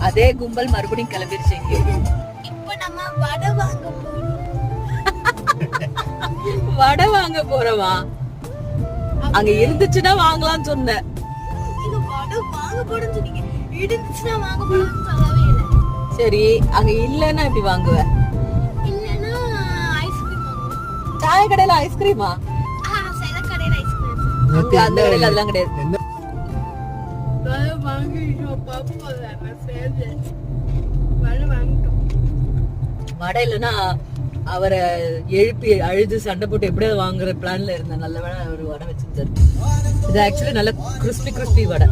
அதே கும்பல் மறுபடியும் கிளம்பிருச்சு. இப்ப நம்ம வடை வாங்க போறோம். வடை வாங்க போறவா? அங்க இருந்துச்சுன்னா வாங்கலாம்னு சொன்னேன். நீங்க வடை வாங்க போறேன்னு சொன்னீங்க. இருந்துச்சுன்னா வாங்க போறேன்னு சொல்லவே இல்லை. சரி, அங்க இல்லன்னா எப்படி வாங்குவ? இல்லன்னா ஐஸ்கிரீம் வாங்குவோம். சாய கடையில ஐஸ்கிரீமா? சில கடையில ஐஸ்கிரீம். அங்க அந்த கடையில அதெல்லாம் கிடையாது. வடை வாங்கிட்டோம் பாப்பா. நான் சேர்ந்து வடை வாங்கிட்டோம். வடை இல்லைன்னா அவரை எழுப்பி அழுது சண்டை போட்டு எப்படியாவது வாங்குற பிளான்ல இருந்தேன். நல்ல வேளை ஒரு வடை வச்சிருந்தாரு. இது ஆக்சுவலி நல்ல கிறிஸ்பி வடை.